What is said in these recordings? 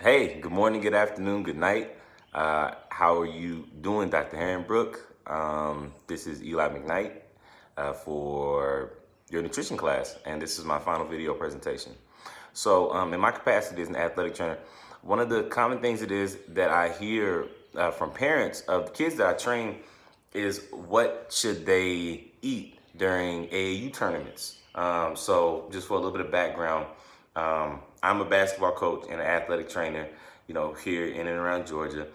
Hey, good morning, good afternoon, good night. How are you doing, Dr. Herrenbrook? This is Eli McKnight for your nutrition class, and this is my final video presentation. So, in my capacity as an athletic trainer, one of the common things it is that I hear from parents of the kids that I train is what should they eat during AAU tournaments. Just for a little bit of background, I'm a basketball coach and an athletic trainer, here in and around Georgia.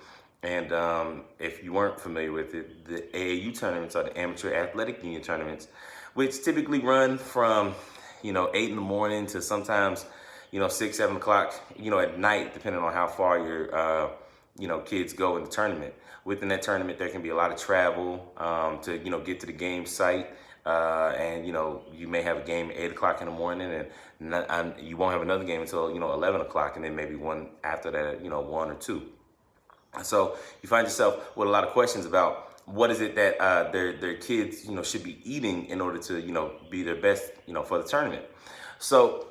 And if you weren't familiar with it, the AAU tournaments are the Amateur Athletic Union tournaments, which typically run from, 8 in the morning to sometimes, 6, 7 o'clock, at night, depending on how far your, kids go in the tournament. Within that tournament, there can be a lot of travel to, get to the game site. And you may have a game at 8 o'clock in the morning, and you won't have another game until 11 o'clock, and then maybe one after that at 1 or 2. So you find yourself with a lot of questions about what is it that their kids should be eating in order to be their best for the tournament. So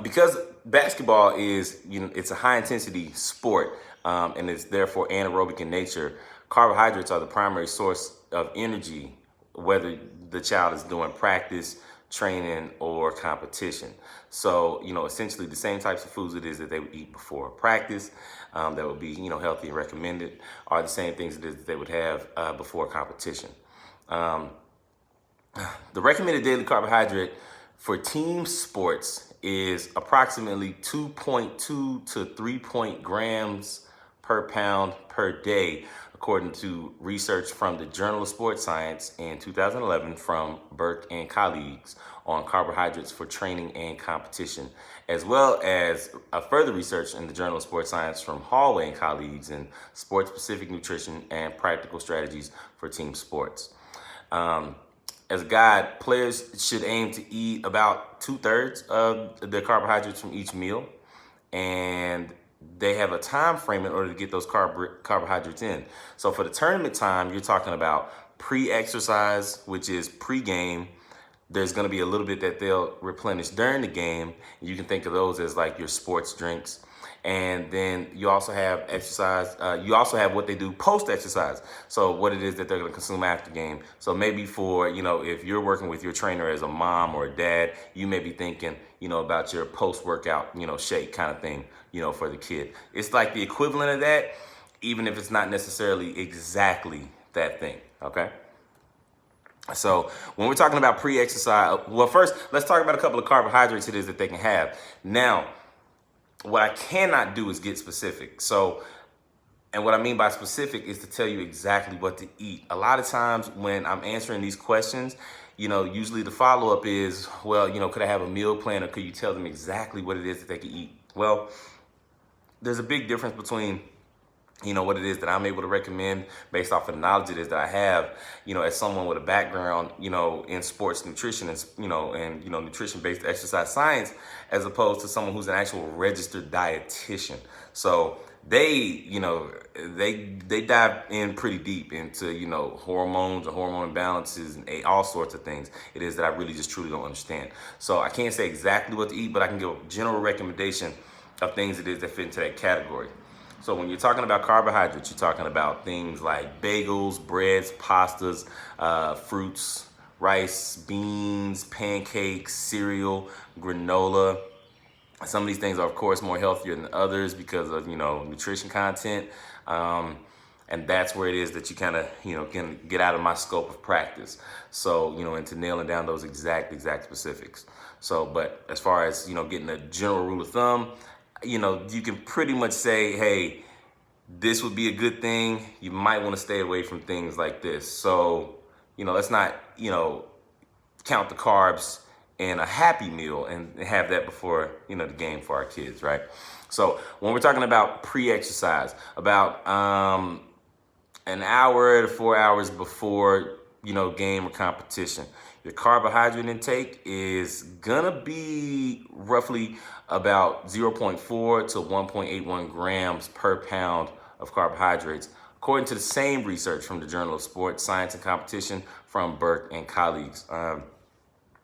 because basketball is it's a high intensity sport, and it's therefore anaerobic in nature, carbohydrates are the primary source of energy, whether the child is doing practice, training, or competition. So, essentially the same types of foods it is that they would eat before practice, that would be, healthy and recommended, are the same things it is that they would have before competition. The recommended daily carbohydrate for team sports is approximately 2.2 to 3 grams per pound per day, according to research from the Journal of Sports Science in 2011 from Burke and colleagues on carbohydrates for training and competition, as well as a further research in the Journal of Sports Science from Hallway and colleagues in Sport-Specific Nutrition and Practical Strategies for Team Sports. As a guide, players should aim to eat about 2/3 of the carbohydrates from each meal, and they have a time frame in order to get those carbohydrates in. So for the tournament time, you're talking about pre-exercise, which is pre-game. There's going to be a little bit that they'll replenish during the game. You can think of those as like your sports drinks. And then you also have exercise. You also have what they do post-exercise. So what it is that they're going to consume after game. So maybe for, if you're working with your trainer as a mom or a dad, you may be thinking, about your post-workout, shake kind of thing, for the kid. It's like the equivalent of that, even if it's not necessarily exactly that thing, okay? So when we're talking about pre-exercise, well, first, let's talk about a couple of carbohydrates it is that they can have. Now, what I cannot do is get specific. So, and what I mean by specific is to tell you exactly what to eat. A lot of times when I'm answering these questions, usually the follow-up is, well, could I have a meal plan, or could you tell them exactly what it is that they can eat? Well, there's a big difference between what it is that I'm able to recommend based off of the knowledge it is that I have, as someone with a background, in sports nutrition and, nutrition-based exercise science, as opposed to someone who's an actual registered dietitian. So they dive in pretty deep into, hormones and hormone imbalances and all sorts of things. It is that I really just truly don't understand. So I can't say exactly what to eat, but I can give a general recommendation of things it is that fit into that category. So when you're talking about carbohydrates, you're talking about things like bagels, breads, pastas, fruits, rice, beans, pancakes, cereal, granola. Some of these things are, of course, more healthier than others because of, nutrition content. And that's where it is that you kind of, can get out of my scope of practice. So, into nailing down those exact specifics. So, but as far as, getting a general rule of thumb, you can pretty much say, hey, this would be a good thing. You might want to stay away from things like this. So, let's not, count the carbs in a happy meal and have that before, the game for our kids, right? So when we're talking about pre-exercise, about an hour to 4 hours before, game or competition, your carbohydrate intake is gonna be roughly about 0.4 to 1.81 grams per pound of carbohydrates, according to the same research from the Journal of Sports Science and Competition from Burke and colleagues.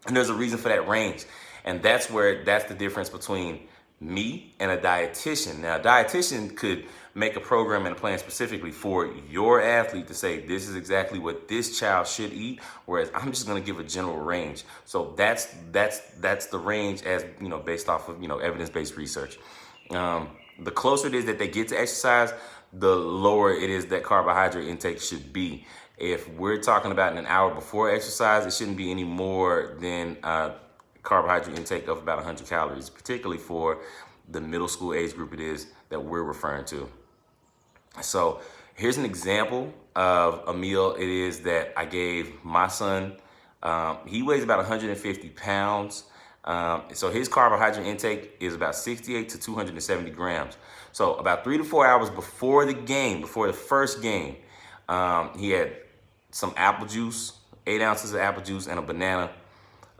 And there's a reason for that range. And that's the difference between me and a dietitian. Now, a dietitian could make a program and a plan specifically for your athlete to say this is exactly what this child should eat, whereas I'm just going to give a general range. So that's the range, as you know, based off of evidence-based research. The closer it is that they get to exercise, the lower it is that carbohydrate intake should be. If we're talking about an hour before exercise, it shouldn't be any more than carbohydrate intake of about 100 calories, particularly for the middle school age group it is that we're referring to. So here's an example of a meal it is that I gave my son. He weighs about 150 pounds. So his carbohydrate intake is about 68 to 270 grams. So about 3 to 4 hours before the game, before the first game, he had some apple juice, 8 ounces of apple juice and a banana,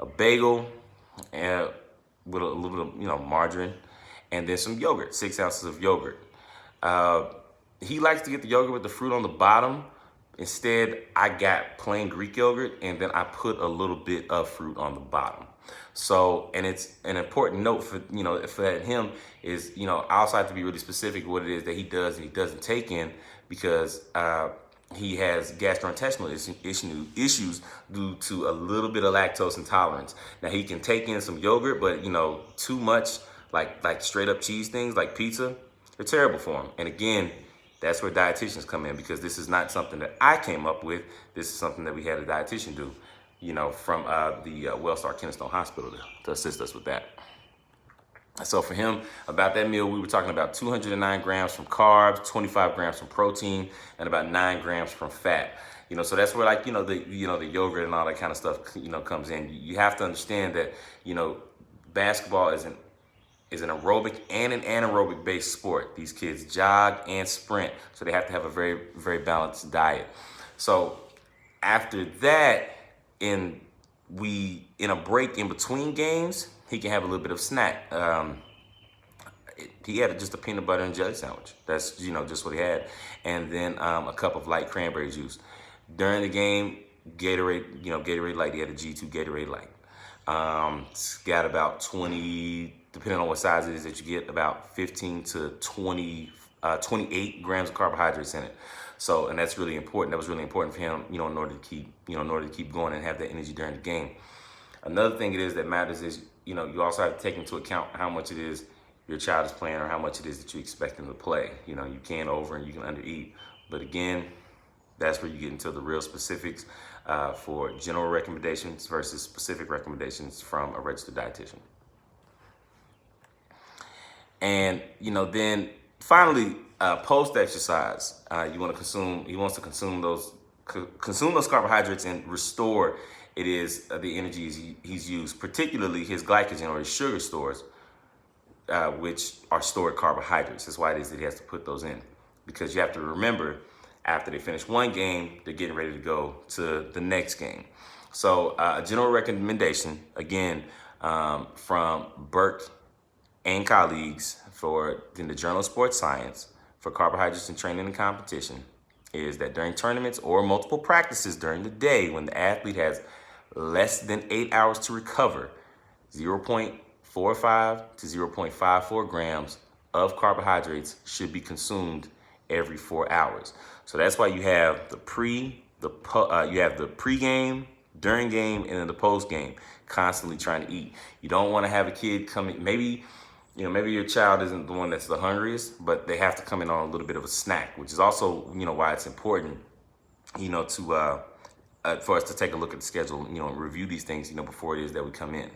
a bagel, and with a little bit of margarine, and then some yogurt, 6 ounces of yogurt. He likes to get the yogurt with the fruit on the bottom. Instead, I got plain Greek yogurt, and then I put a little bit of fruit on the bottom. So, and it's an important note for him is, I also have to be really specific what it is that he does and he doesn't take in, because he has gastrointestinal issues due to a little bit of lactose intolerance. Now, he can take in some yogurt, but too much, like straight up cheese things like pizza, they're terrible for him. And again, that's where dietitians come in, because this is not something that I came up with. This is something that we had a dietitian do, from the Wellstar Kennestone Hospital to assist us with that. So for him, about that meal, we were talking about 209 grams from carbs, 25 grams from protein, and about 9 grams from fat. So that's where the yogurt and all that kind of stuff comes in. You have to understand that basketball is an aerobic and an anaerobic based sport. These kids jog and sprint, so they have to have a very, very balanced diet. So after that, in a break in between games, he can have a little bit of snack. He had just a peanut butter and jelly sandwich. That's just what he had, and then a cup of light cranberry juice. During the game, Gatorade, Gatorade Light. He had a G2 Gatorade Light. It's got about 20, depending on what size it is that you get, about 15 to 28 grams of carbohydrates in it. So, and that's really important. That was really important for him, in order to keep going and have that energy during the game. Another thing it is that matters is, you also have to take into account how much it is your child is playing or how much it is that you expect them to play. You can over and you can under eat. But again, that's where you get into the real specifics for general recommendations versus specific recommendations from a registered dietitian. And, then finally, post-exercise, he wants to consume those carbohydrates and restore the energy he's used, particularly his glycogen or his sugar stores, which are stored carbohydrates. That's why it is that he has to put those in, because you have to remember, after they finish one game, they're getting ready to go to the next game. So a general recommendation, again, from Burke and colleagues in the Journal of Sports Science for carbohydrates in training and competition, is that during tournaments or multiple practices during the day, when the athlete has less than 8 hours to recover, 0.45 to 0.54 grams of carbohydrates should be consumed every 4 hours. So that's why you have the pregame, during game, and then the post game, constantly trying to eat. You don't want to have a kid coming, maybe your child isn't the one that's the hungriest, but they have to come in on a little bit of a snack, which is also, why it's important, to for us to take a look at the schedule, and review these things, before it is that we come in.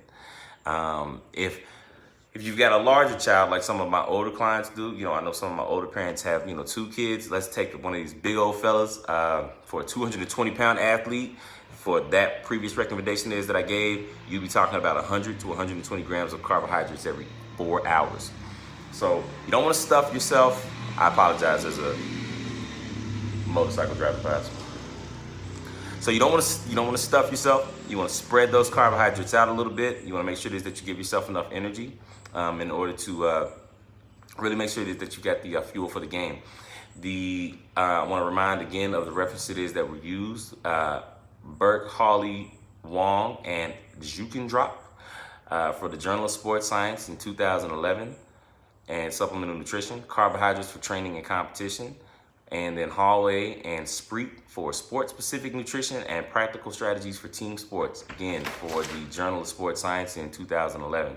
If you've got a larger child, like some of my older clients do, I know some of my older parents have, 2 kids. Let's take one of these big old fellas for a 220-pound athlete. For that previous recommendation is that I gave, you'd be talking about 100 to 120 grams of carbohydrates every 4 hours. So you don't want to stuff yourself. I apologize as a motorcycle driving class. So you don't want to stuff yourself. You want to spread those carbohydrates out a little bit. You want to make sure that you give yourself enough energy in order to really make sure that you got the fuel for the game. I want to remind again of the references that were used: Burke, Hawley, Wong, and Jukendrop for the Journal of Sports Science in 2011. and supplemental nutrition, Carbohydrates for training and competition, and then Hallway and Spreet for sport-specific nutrition and practical strategies for team sports, again, for the Journal of Sports Science in 2011.